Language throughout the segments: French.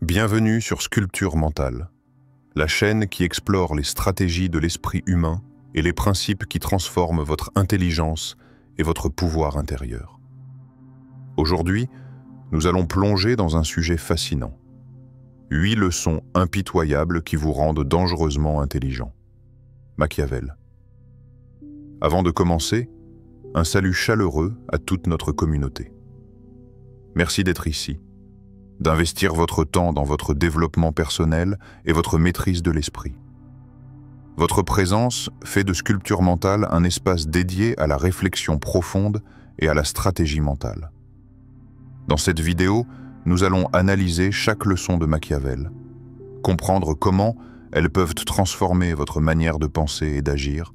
Bienvenue sur Sculpture mentale, la chaîne qui explore les stratégies de l'esprit humain et les principes qui transforment votre intelligence et votre pouvoir intérieur. Aujourd'hui, nous allons plonger dans un sujet fascinant. 8 leçons impitoyables qui vous rendent dangereusement intelligent. Machiavel. Avant de commencer, un salut chaleureux à toute notre communauté. Merci d'être ici, d'investir votre temps dans votre développement personnel et votre maîtrise de l'esprit. Votre présence fait de Sculpture mentale un espace dédié à la réflexion profonde et à la stratégie mentale. Dans cette vidéo, nous allons analyser chaque leçon de Machiavel, comprendre comment elles peuvent transformer votre manière de penser et d'agir,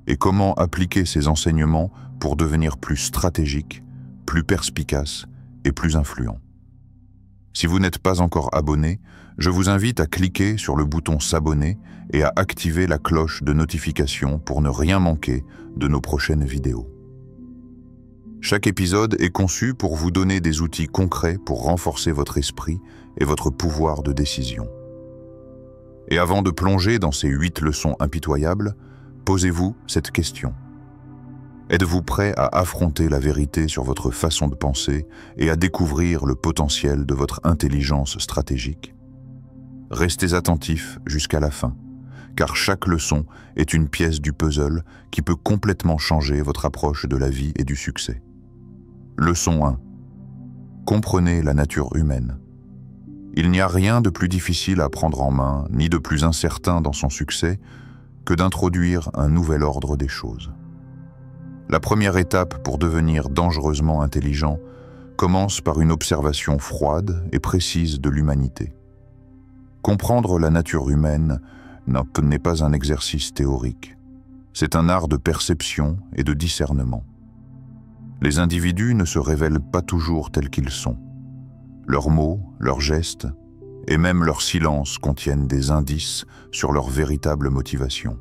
et comment appliquer ces enseignements pour devenir plus stratégique, plus perspicace et plus influent. Si vous n'êtes pas encore abonné, je vous invite à cliquer sur le bouton s'abonner et à activer la cloche de notification pour ne rien manquer de nos prochaines vidéos. Chaque épisode est conçu pour vous donner des outils concrets pour renforcer votre esprit et votre pouvoir de décision. Et avant de plonger dans ces 8 leçons impitoyables, posez-vous cette question. Êtes-vous prêt à affronter la vérité sur votre façon de penser et à découvrir le potentiel de votre intelligence stratégique? Restez attentifs jusqu'à la fin, car chaque leçon est une pièce du puzzle qui peut complètement changer votre approche de la vie et du succès. Leçon 1. Comprenez la nature humaine. Il n'y a rien de plus difficile à prendre en main, ni de plus incertain dans son succès, que d'introduire un nouvel ordre des choses. La première étape pour devenir dangereusement intelligent commence par une observation froide et précise de l'humanité. Comprendre la nature humaine n'est pas un exercice théorique. C'est un art de perception et de discernement. Les individus ne se révèlent pas toujours tels qu'ils sont. Leurs mots, leurs gestes et même leurs silences contiennent des indices sur leur véritable motivation.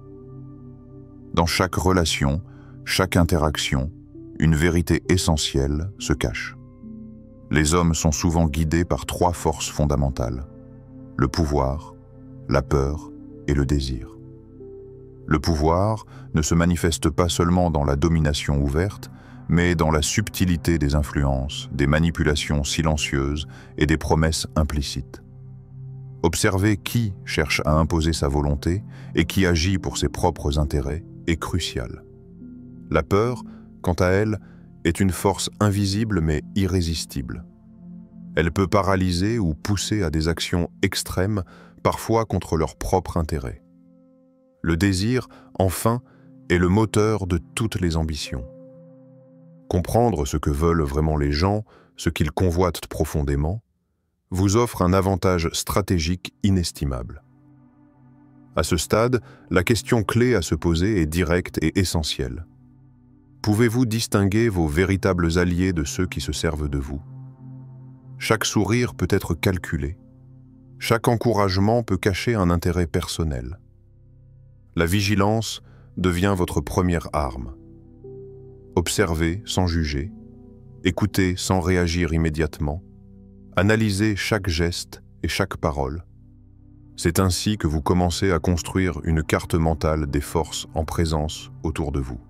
Dans chaque relation, chaque interaction, une vérité essentielle se cache. Les hommes sont souvent guidés par 3 forces fondamentales: le pouvoir, la peur et le désir. Le pouvoir ne se manifeste pas seulement dans la domination ouverte, mais dans la subtilité des influences, des manipulations silencieuses et des promesses implicites. Observer qui cherche à imposer sa volonté et qui agit pour ses propres intérêts est crucial. La peur, quant à elle, est une force invisible mais irrésistible. Elle peut paralyser ou pousser à des actions extrêmes, parfois contre leur propre intérêt. Le désir, enfin, est le moteur de toutes les ambitions. Comprendre ce que veulent vraiment les gens, ce qu'ils convoitent profondément, vous offre un avantage stratégique inestimable. À ce stade, la question clé à se poser est directe et essentielle. Pouvez-vous distinguer vos véritables alliés de ceux qui se servent de vous? Chaque sourire peut être calculé. Chaque encouragement peut cacher un intérêt personnel. La vigilance devient votre première arme. Observez sans juger, écoutez sans réagir immédiatement, analysez chaque geste et chaque parole. C'est ainsi que vous commencez à construire une carte mentale des forces en présence autour de vous.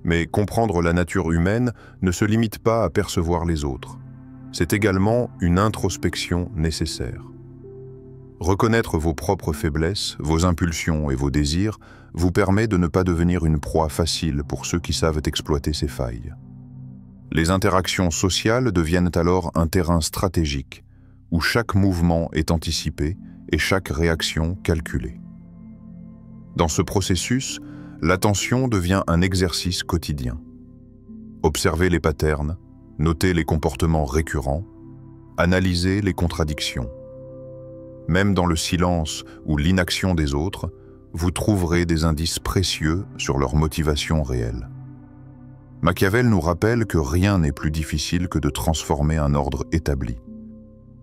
Mais comprendre la nature humaine ne se limite pas à percevoir les autres. C'est également une introspection nécessaire. Reconnaître vos propres faiblesses, vos impulsions et vos désirs vous permet de ne pas devenir une proie facile pour ceux qui savent exploiter ces failles. Les interactions sociales deviennent alors un terrain stratégique, où chaque mouvement est anticipé et chaque réaction calculée. Dans ce processus, l'attention devient un exercice quotidien. Observez les patterns, notez les comportements récurrents, analysez les contradictions. Même dans le silence ou l'inaction des autres, vous trouverez des indices précieux sur leur motivation réelle. Machiavel nous rappelle que rien n'est plus difficile que de transformer un ordre établi.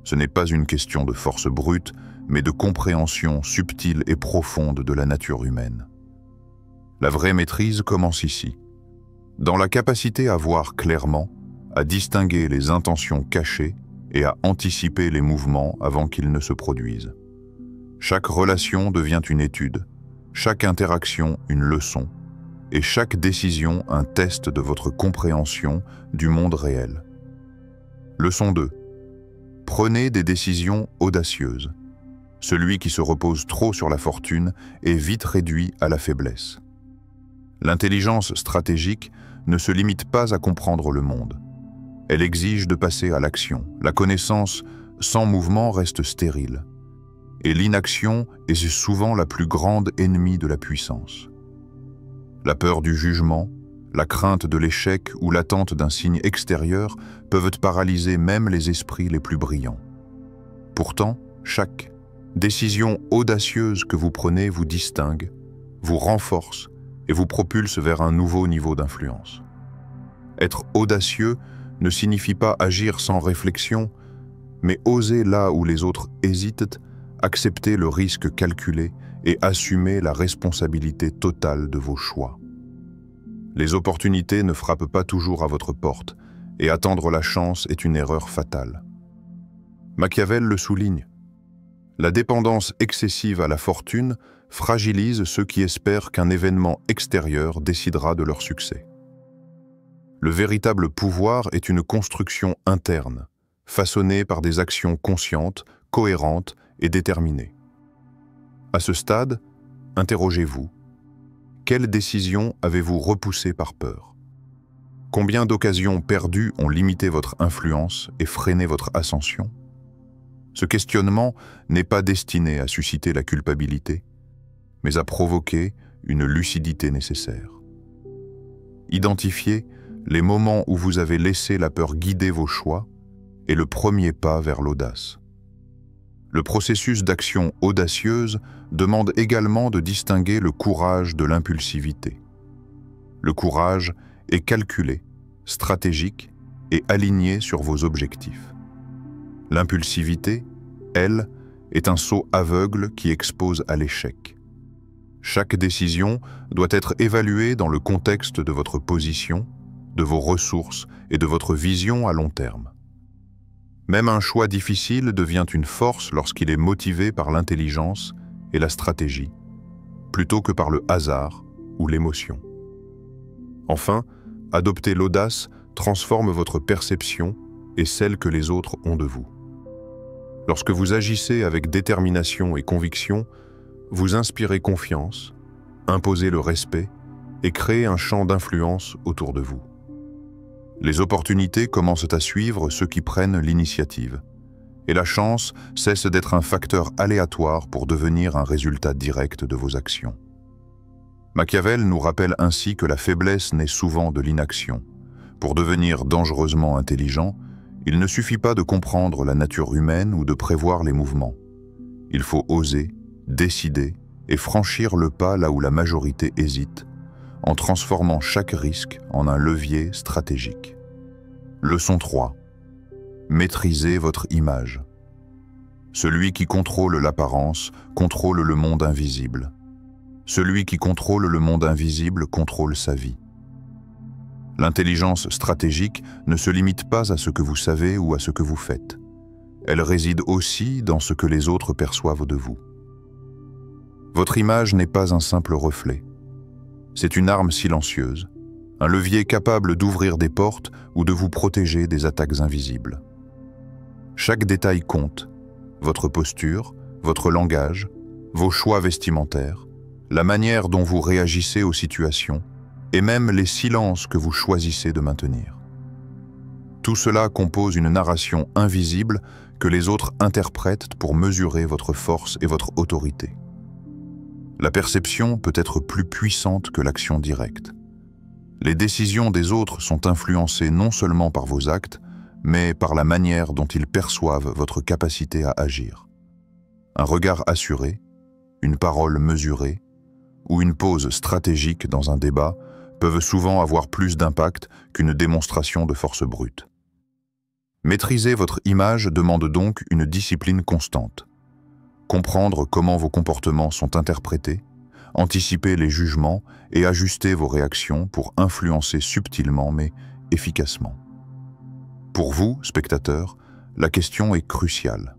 Ce n'est pas une question de force brute, mais de compréhension subtile et profonde de la nature humaine. La vraie maîtrise commence ici, dans la capacité à voir clairement, à distinguer les intentions cachées et à anticiper les mouvements avant qu'ils ne se produisent. Chaque relation devient une étude, chaque interaction une leçon, et chaque décision un test de votre compréhension du monde réel. Leçon 2. Prenez des décisions audacieuses. Celui qui se repose trop sur la fortune est vite réduit à la faiblesse. L'intelligence stratégique ne se limite pas à comprendre le monde. Elle exige de passer à l'action. La connaissance sans mouvement reste stérile. Et l'inaction est souvent la plus grande ennemie de la puissance. La peur du jugement, la crainte de l'échec ou l'attente d'un signe extérieur peuvent paralyser même les esprits les plus brillants. Pourtant, chaque décision audacieuse que vous prenez vous distingue, vous renforce et vous propulse vers un nouveau niveau d'influence. Être audacieux ne signifie pas agir sans réflexion, mais oser là où les autres hésitent, accepter le risque calculé et assumer la responsabilité totale de vos choix. Les opportunités ne frappent pas toujours à votre porte, et attendre la chance est une erreur fatale. Machiavel le souligne. La dépendance excessive à la fortune fragilise ceux qui espèrent qu'un événement extérieur décidera de leur succès. Le véritable pouvoir est une construction interne, façonnée par des actions conscientes, cohérentes et déterminées. À ce stade, interrogez-vous. Quelles décisions avez-vous repoussées par peur? Combien d'occasions perdues ont limité votre influence et freiné votre ascension? Ce questionnement n'est pas destiné à susciter la culpabilité, mais à provoquer une lucidité nécessaire. Identifiez les moments où vous avez laissé la peur guider vos choix est le premier pas vers l'audace. Le processus d'action audacieuse demande également de distinguer le courage de l'impulsivité. Le courage est calculé, stratégique et aligné sur vos objectifs. L'impulsivité, elle, est un saut aveugle qui expose à l'échec. Chaque décision doit être évaluée dans le contexte de votre position, de vos ressources et de votre vision à long terme. Même un choix difficile devient une force lorsqu'il est motivé par l'intelligence et la stratégie, plutôt que par le hasard ou l'émotion. Enfin, adopter l'audace transforme votre perception et celle que les autres ont de vous. Lorsque vous agissez avec détermination et conviction, vous inspirez confiance, imposez le respect et créez un champ d'influence autour de vous. Les opportunités commencent à suivre ceux qui prennent l'initiative, et la chance cesse d'être un facteur aléatoire pour devenir un résultat direct de vos actions. Machiavel nous rappelle ainsi que la faiblesse naît souvent de l'inaction. Pour devenir dangereusement intelligent, il ne suffit pas de comprendre la nature humaine ou de prévoir les mouvements. Il faut oser, décider et franchir le pas là où la majorité hésite, en transformant chaque risque en un levier stratégique. Leçon 3. Maîtrisez votre image. Celui qui contrôle l'apparence contrôle le monde invisible. Celui qui contrôle le monde invisible contrôle sa vie. L'intelligence stratégique ne se limite pas à ce que vous savez ou à ce que vous faites. Elle réside aussi dans ce que les autres perçoivent de vous. Votre image n'est pas un simple reflet. C'est une arme silencieuse, un levier capable d'ouvrir des portes ou de vous protéger des attaques invisibles. Chaque détail compte, votre posture, votre langage, vos choix vestimentaires, la manière dont vous réagissez aux situations, et même les silences que vous choisissez de maintenir. Tout cela compose une narration invisible que les autres interprètent pour mesurer votre force et votre autorité. La perception peut être plus puissante que l'action directe. Les décisions des autres sont influencées non seulement par vos actes, mais par la manière dont ils perçoivent votre capacité à agir. Un regard assuré, une parole mesurée, ou une pause stratégique dans un débat peuvent souvent avoir plus d'impact qu'une démonstration de force brute. Maîtriser votre image demande donc une discipline constante. Comprendre comment vos comportements sont interprétés, anticiper les jugements et ajuster vos réactions pour influencer subtilement mais efficacement. Pour vous, spectateurs, La question est cruciale.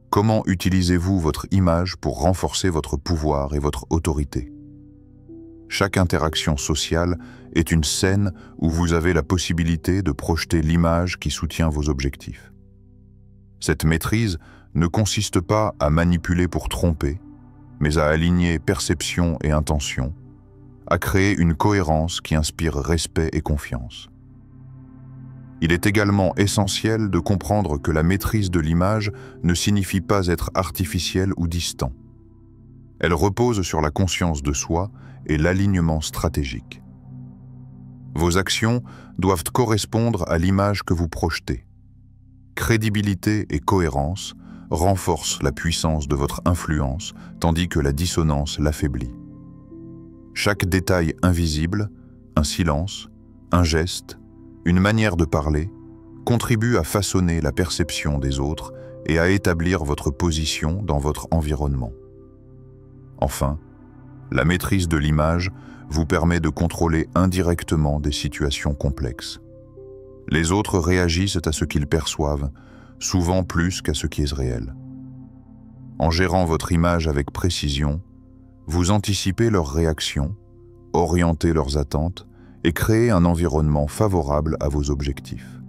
Comment utilisez-vous votre image pour renforcer votre pouvoir et votre autorité? Chaque interaction sociale est une scène où vous avez la possibilité de projeter l'image qui soutient vos objectifs. Cette maîtrise ne consiste pas à manipuler pour tromper, mais à aligner perception et intention, à créer une cohérence qui inspire respect et confiance. Il est également essentiel de comprendre que la maîtrise de l'image ne signifie pas être artificielle ou distant. Elle repose sur la conscience de soi et l'alignement stratégique. Vos actions doivent correspondre à l'image que vous projetez. Crédibilité et cohérence renforcent la puissance de votre influence, tandis que la dissonance l'affaiblit. Chaque détail invisible, un silence, un geste, une manière de parler, contribue à façonner la perception des autres et à établir votre position dans votre environnement. Enfin, la maîtrise de l'image vous permet de contrôler indirectement des situations complexes. Les autres réagissent à ce qu'ils perçoivent, souvent plus qu'à ce qui est réel. En gérant votre image avec précision, vous anticipez leurs réactions, orientez leurs attentes et créez un environnement favorable à vos objectifs.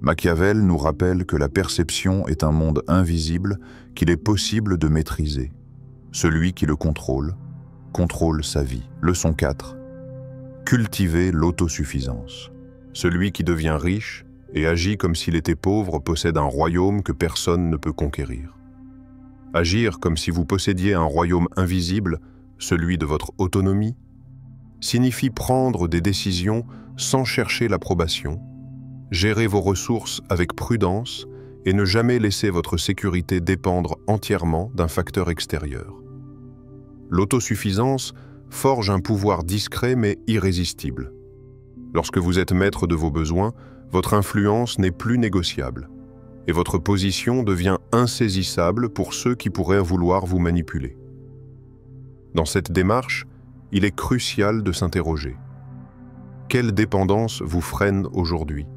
Machiavel nous rappelle que la perception est un monde invisible qu'il est possible de maîtriser. Celui qui le contrôle sa vie. Leçon 4. Cultiver l'autosuffisance. Celui qui devient riche et agit comme s'il était pauvre possède un royaume que personne ne peut conquérir. Agir comme si vous possédiez un royaume invisible, celui de votre autonomie, signifie prendre des décisions sans chercher l'approbation, gérer vos ressources avec prudence et ne jamais laisser votre sécurité dépendre entièrement d'un facteur extérieur. L'autosuffisance forge un pouvoir discret mais irrésistible. Lorsque vous êtes maître de vos besoins, votre influence n'est plus négociable et votre position devient insaisissable pour ceux qui pourraient vouloir vous manipuler. Dans cette démarche, il est crucial de s'interroger. Quelle dépendance vous freine aujourd'hui?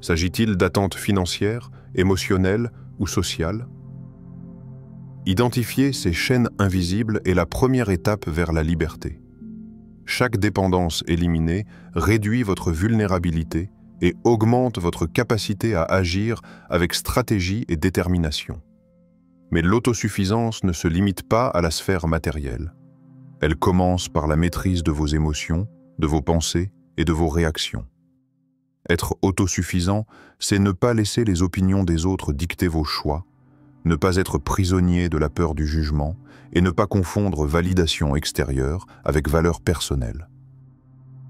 S'agit-il d'attentes financières, émotionnelles ou sociales? Identifier ces chaînes invisibles est la première étape vers la liberté. Chaque dépendance éliminée réduit votre vulnérabilité et augmente votre capacité à agir avec stratégie et détermination. Mais l'autosuffisance ne se limite pas à la sphère matérielle. Elle commence par la maîtrise de vos émotions, de vos pensées et de vos réactions. Être autosuffisant, c'est ne pas laisser les opinions des autres dicter vos choix, ne pas être prisonnier de la peur du jugement et ne pas confondre validation extérieure avec valeur personnelle.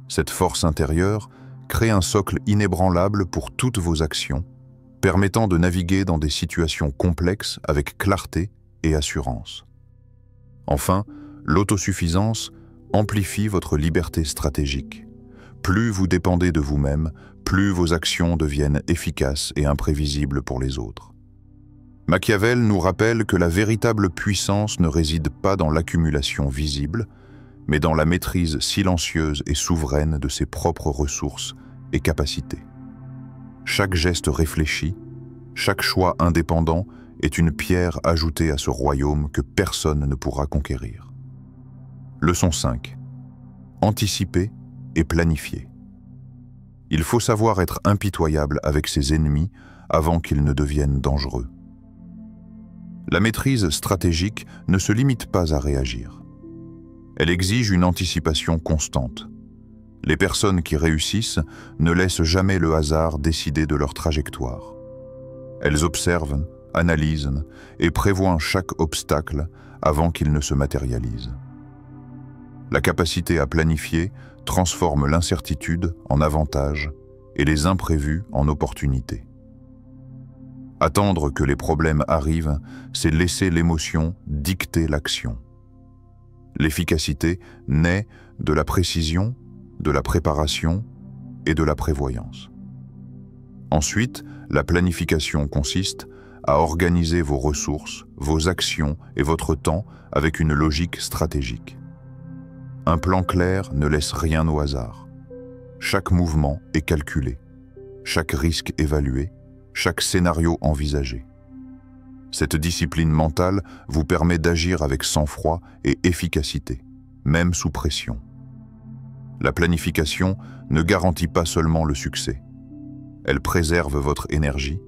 Cette force intérieure crée un socle inébranlable pour toutes vos actions, permettant de naviguer dans des situations complexes avec clarté et assurance. Enfin, l'autosuffisance amplifie votre liberté stratégique. Plus vous dépendez de vous-même, plus vos actions deviennent efficaces et imprévisibles pour les autres. Machiavel nous rappelle que la véritable puissance ne réside pas dans l'accumulation visible, mais dans la maîtrise silencieuse et souveraine de ses propres ressources et capacités. Chaque geste réfléchi, chaque choix indépendant est une pierre ajoutée à ce royaume que personne ne pourra conquérir. Leçon 5. Anticiper et planifier. Il faut savoir être impitoyable avec ses ennemis avant qu'ils ne deviennent dangereux. La maîtrise stratégique ne se limite pas à réagir. Elle exige une anticipation constante. Les personnes qui réussissent ne laissent jamais le hasard décider de leur trajectoire. Elles observent, analysent et prévoient chaque obstacle avant qu'il ne se matérialise. La capacité à planifier transforme l'incertitude en avantage et les imprévus en opportunités. Attendre que les problèmes arrivent, c'est laisser l'émotion dicter l'action. L'efficacité naît de la précision, de la préparation et de la prévoyance. Ensuite, la planification consiste à organiser vos ressources, vos actions et votre temps avec une logique stratégique. Un plan clair ne laisse rien au hasard. Chaque mouvement est calculé, chaque risque évalué, chaque scénario envisagé. Cette discipline mentale vous permet d'agir avec sang-froid et efficacité, même sous pression. La planification ne garantit pas seulement le succès. Elle préserve votre énergie,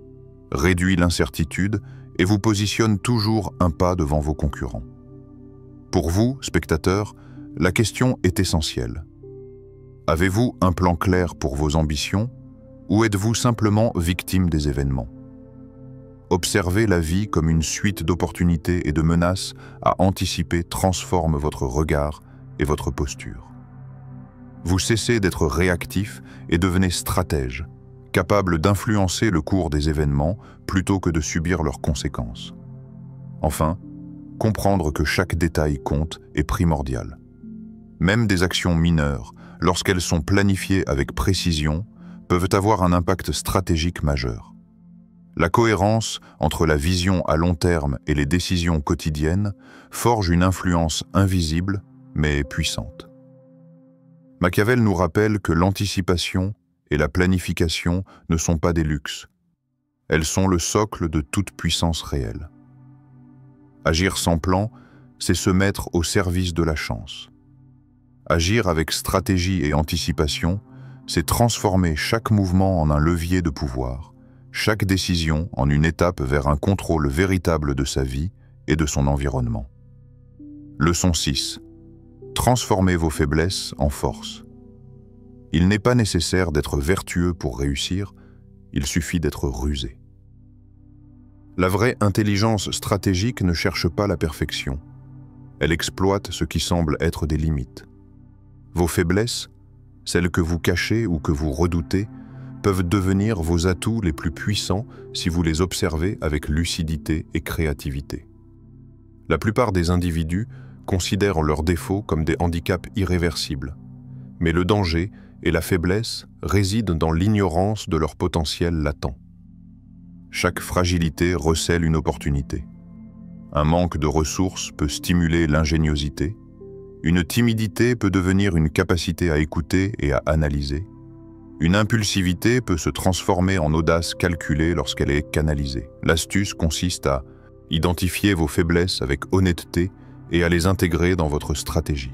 réduit l'incertitude et vous positionne toujours un pas devant vos concurrents. Pour vous, spectateurs, la question est essentielle. Avez-vous un plan clair pour vos ambitions ou êtes-vous simplement victime des événements? Observer la vie comme une suite d'opportunités et de menaces à anticiper transforme votre regard et votre posture. Vous cessez d'être réactif et devenez stratège, capable d'influencer le cours des événements plutôt que de subir leurs conséquences. Enfin, comprendre que chaque détail compte est primordial. Même des actions mineures, lorsqu'elles sont planifiées avec précision, peuvent avoir un impact stratégique majeur. La cohérence entre la vision à long terme et les décisions quotidiennes forge une influence invisible mais puissante. Machiavel nous rappelle que l'anticipation et la planification ne sont pas des luxes. Elles sont le socle de toute puissance réelle. Agir sans plan, c'est se mettre au service de la chance. Agir avec stratégie et anticipation, c'est transformer chaque mouvement en un levier de pouvoir, chaque décision en une étape vers un contrôle véritable de sa vie et de son environnement. Leçon 6. Transformez vos faiblesses en force. Il n'est pas nécessaire d'être vertueux pour réussir, il suffit d'être rusé. La vraie intelligence stratégique ne cherche pas la perfection. Elle exploite ce qui semble être des limites. Vos faiblesses, celles que vous cachez ou que vous redoutez, peuvent devenir vos atouts les plus puissants si vous les observez avec lucidité et créativité. La plupart des individus considèrent leurs défauts comme des handicaps irréversibles, mais le danger et la faiblesse résident dans l'ignorance de leur potentiel latent. Chaque fragilité recèle une opportunité. Un manque de ressources peut stimuler l'ingéniosité. Une timidité peut devenir une capacité à écouter et à analyser. Une impulsivité peut se transformer en audace calculée lorsqu'elle est canalisée. L'astuce consiste à identifier vos faiblesses avec honnêteté et à les intégrer dans votre stratégie.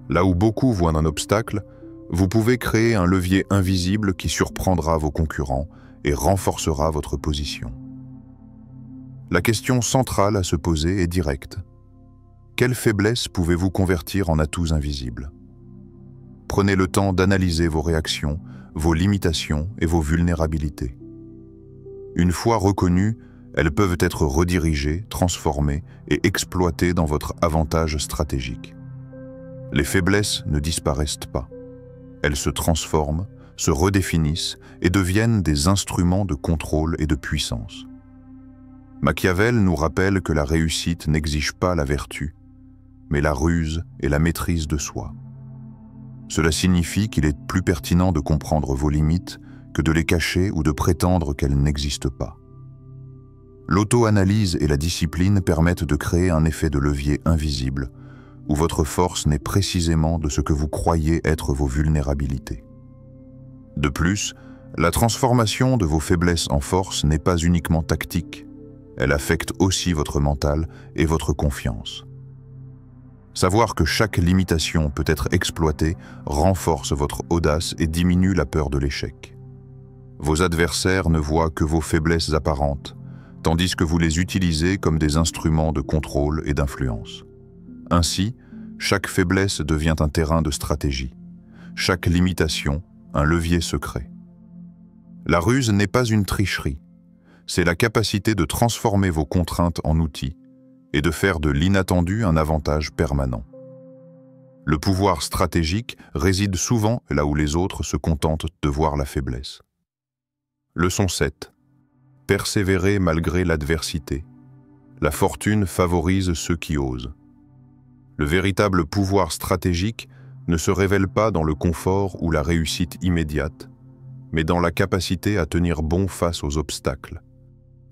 Là où beaucoup voient un obstacle, vous pouvez créer un levier invisible qui surprendra vos concurrents et renforcera votre position. La question centrale à se poser est directe. Quelles faiblesses pouvez-vous convertir en atouts invisibles? Prenez le temps d'analyser vos réactions, vos limitations et vos vulnérabilités. Une fois reconnues, elles peuvent être redirigées, transformées et exploitées dans votre avantage stratégique. Les faiblesses ne disparaissent pas. Elles se transforment, se redéfinissent et deviennent des instruments de contrôle et de puissance. Machiavel nous rappelle que la réussite n'exige pas la vertu, mais la ruse et la maîtrise de soi. Cela signifie qu'il est plus pertinent de comprendre vos limites que de les cacher ou de prétendre qu'elles n'existent pas. L'auto-analyse et la discipline permettent de créer un effet de levier invisible, où votre force naît précisément de ce que vous croyez être vos vulnérabilités. De plus, la transformation de vos faiblesses en force n'est pas uniquement tactique, elle affecte aussi votre mental et votre confiance. Savoir que chaque limitation peut être exploitée renforce votre audace et diminue la peur de l'échec. Vos adversaires ne voient que vos faiblesses apparentes, tandis que vous les utilisez comme des instruments de contrôle et d'influence. Ainsi, chaque faiblesse devient un terrain de stratégie, chaque limitation un levier secret. La ruse n'est pas une tricherie, c'est la capacité de transformer vos contraintes en outils et de faire de l'inattendu un avantage permanent. Le pouvoir stratégique réside souvent là où les autres se contentent de voir la faiblesse. Leçon 7. Persévérer malgré l'adversité. La fortune favorise ceux qui osent. Le véritable pouvoir stratégique ne se révèle pas dans le confort ou la réussite immédiate, mais dans la capacité à tenir bon face aux obstacles.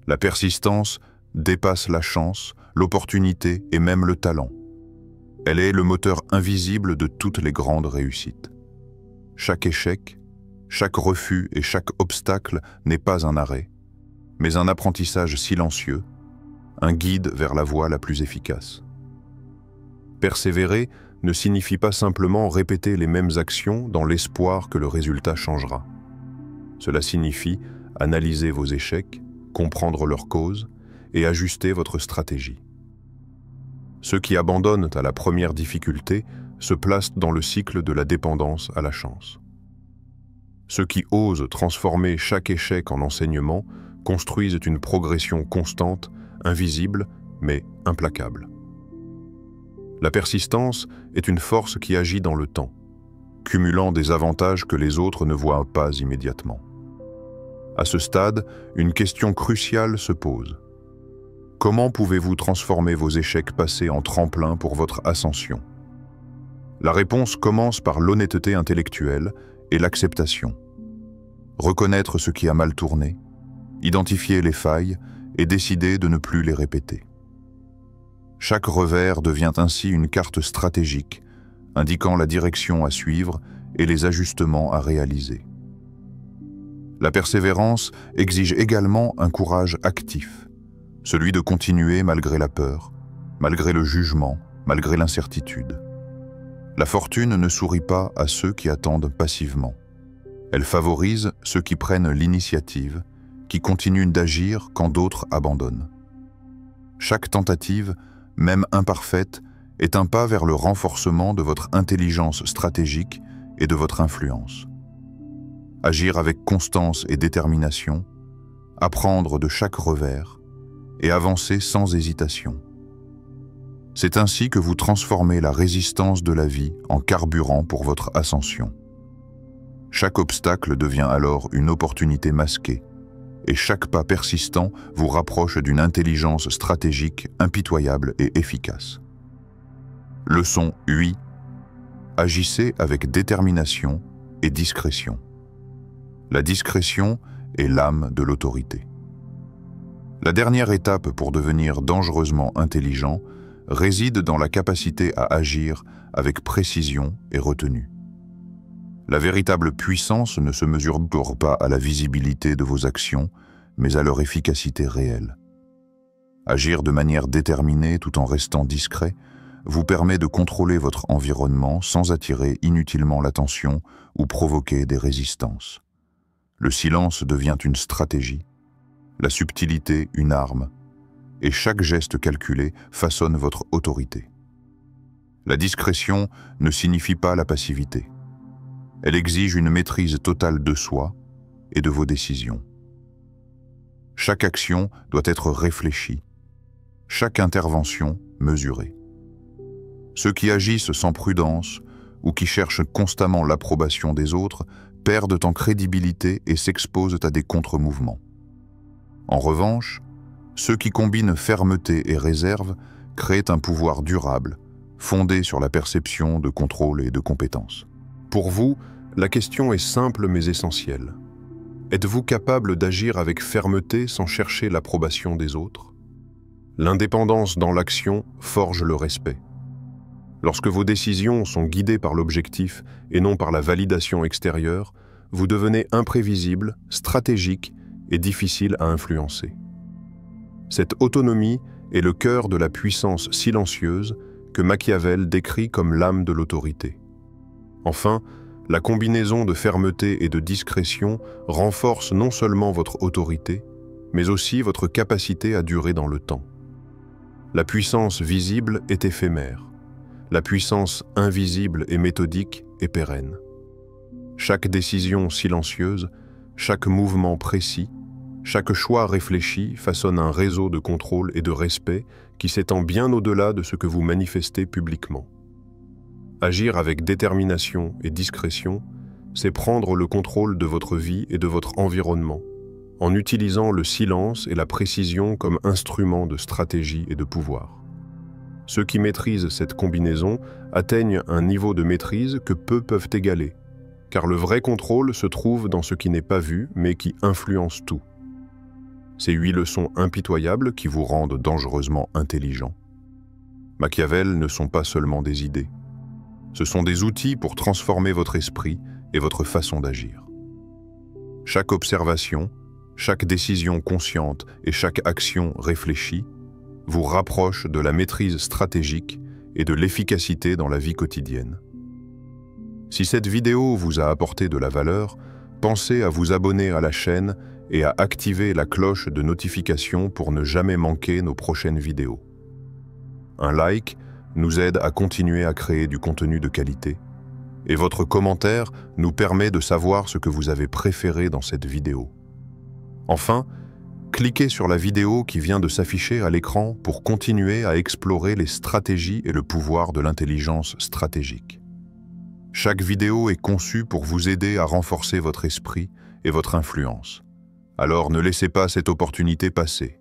La persistance dépasse la chance, l'opportunité et même le talent. Elle est le moteur invisible de toutes les grandes réussites. Chaque échec, chaque refus et chaque obstacle n'est pas un arrêt, mais un apprentissage silencieux, un guide vers la voie la plus efficace. Persévérer ne signifie pas simplement répéter les mêmes actions dans l'espoir que le résultat changera. Cela signifie analyser vos échecs, comprendre leurs causes et ajuster votre stratégie. Ceux qui abandonnent à la première difficulté se placent dans le cycle de la dépendance à la chance. Ceux qui osent transformer chaque échec en enseignement construisent une progression constante, invisible, mais implacable. La persistance est une force qui agit dans le temps, cumulant des avantages que les autres ne voient pas immédiatement. À ce stade, une question cruciale se pose. Comment pouvez-vous transformer vos échecs passés en tremplin pour votre ascension? La réponse commence par l'honnêteté intellectuelle et l'acceptation. Reconnaître ce qui a mal tourné, identifier les failles et décider de ne plus les répéter. Chaque revers devient ainsi une carte stratégique, indiquant la direction à suivre et les ajustements à réaliser. La persévérance exige également un courage actif, celui de continuer malgré la peur, malgré le jugement, malgré l'incertitude. La fortune ne sourit pas à ceux qui attendent passivement. Elle favorise ceux qui prennent l'initiative, qui continuent d'agir quand d'autres abandonnent. Chaque tentative, même imparfaite, est un pas vers le renforcement de votre intelligence stratégique et de votre influence. Agir avec constance et détermination, apprendre de chaque revers et avancer sans hésitation. C'est ainsi que vous transformez la résistance de la vie en carburant pour votre ascension. Chaque obstacle devient alors une opportunité masquée, et chaque pas persistant vous rapproche d'une intelligence stratégique impitoyable et efficace. Leçon 8. Agissez avec détermination et discrétion. La discrétion est l'âme de l'autorité. La dernière étape pour devenir dangereusement intelligent réside dans la capacité à agir avec précision et retenue. La véritable puissance ne se mesure pas à la visibilité de vos actions, mais à leur efficacité réelle. Agir de manière déterminée tout en restant discret vous permet de contrôler votre environnement sans attirer inutilement l'attention ou provoquer des résistances. Le silence devient une stratégie, la subtilité une arme, et chaque geste calculé façonne votre autorité. La discrétion ne signifie pas la passivité. Elle exige une maîtrise totale de soi et de vos décisions. Chaque action doit être réfléchie, chaque intervention mesurée. Ceux qui agissent sans prudence ou qui cherchent constamment l'approbation des autres perdent en crédibilité et s'exposent à des contre-mouvements. En revanche, ceux qui combinent fermeté et réserve créent un pouvoir durable, fondé sur la perception de contrôle et de compétence. Pour vous, la question est simple mais essentielle. Êtes-vous capable d'agir avec fermeté sans chercher l'approbation des autres? L'indépendance dans l'action forge le respect. Lorsque vos décisions sont guidées par l'objectif et non par la validation extérieure, vous devenez imprévisible, stratégique et difficile à influencer. Cette autonomie est le cœur de la puissance silencieuse que Machiavel décrit comme l'âme de l'autorité. Enfin, la combinaison de fermeté et de discrétion renforce non seulement votre autorité, mais aussi votre capacité à durer dans le temps. La puissance visible est éphémère. La puissance invisible et méthodique est pérenne. Chaque décision silencieuse, chaque mouvement précis, chaque choix réfléchi façonne un réseau de contrôle et de respect qui s'étend bien au-delà de ce que vous manifestez publiquement. Agir avec détermination et discrétion, c'est prendre le contrôle de votre vie et de votre environnement, en utilisant le silence et la précision comme instruments de stratégie et de pouvoir. Ceux qui maîtrisent cette combinaison atteignent un niveau de maîtrise que peu peuvent égaler, car le vrai contrôle se trouve dans ce qui n'est pas vu, mais qui influence tout. Ces 8 leçons impitoyables qui vous rendent dangereusement intelligent. Machiavel ne sont pas seulement des idées. Ce sont des outils pour transformer votre esprit et votre façon d'agir. Chaque observation, Chaque décision consciente et chaque action réfléchie vous rapproche de la maîtrise stratégique et de l'efficacité dans la vie quotidienne. Si cette vidéo vous a apporté de la valeur, pensez à vous abonner à la chaîne et à activer la cloche de notification pour ne jamais manquer nos prochaines vidéos. Un like nous aide à continuer à créer du contenu de qualité, et votre commentaire nous permet de savoir ce que vous avez préféré dans cette vidéo. Enfin, cliquez sur la vidéo qui vient de s'afficher à l'écran pour continuer à explorer les stratégies et le pouvoir de l'intelligence stratégique. Chaque vidéo est conçue pour vous aider à renforcer votre esprit et votre influence. Alors ne laissez pas cette opportunité passer.